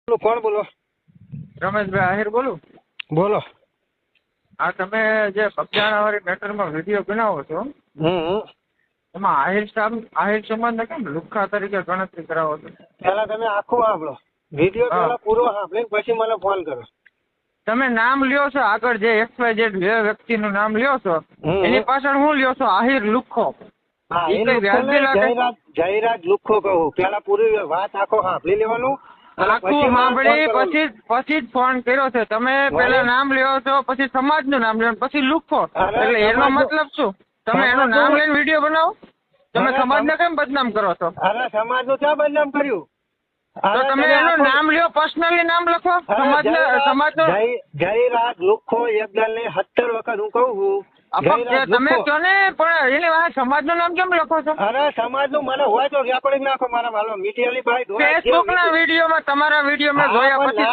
કોણ બોલો? રમેશભાઈ આહિર બોલું. બોલો. આ તમે જે કબજાણાવાળી મેટરમાં વિડીયો બનાવો છો એમાં આહિર સમાજને કેમ લુખ્ખા તરીકે ગણતરી કરાવો છો? પેલા તમે આખું સાંભળો વિડીયો, પેલા પૂરો સાંભળીને પછી મને ફોન કરો. તમે નામ લ્યો છો આગળ જે XYZ વ્યક્તિનું નામ લ્યો છો એની પાછળ હું લ્યો છો આહિર લુખ્ખો. હા, એ કઈ વ્યાજબી લાગે? જયરાજ લુખ્ખો કહું. પેલા પૂરી વાત આખો સાંભળી લેવાનું. આખું સાંભળી પછી જ ફોન કર્યો છે તમે. પેલા નામ લ્યો છો, પછી સમાજનું નામ લ્યો, પછી લુખ્ખો. એટલે એનો મતલબ શું? તમે એનું નામ લઈને વિડીયો બનાવો? તમે સમાજને કેમ બદનામ કરો છો? અરે સમાજનું ક્યાં બદનામ કર્યું? તો તમે એનું નામ લ્યો, પર્સનલી નામ લખો. સમાજનું જયરાજ લુખ્ખો એકદમ 17 વખત હું કહું છું. તમે કહો ને, પણ એની વાત સમાજનું નામ કેમ લખો છો? અરે સમાજનું મને હોય તો રેકોર્ડિંગ નાખો મારા વાલો મીડિયાની ભાઈ. ફેસબુક ના વિડીયોમાં તમારા વિડીયો મેં જોયા પછી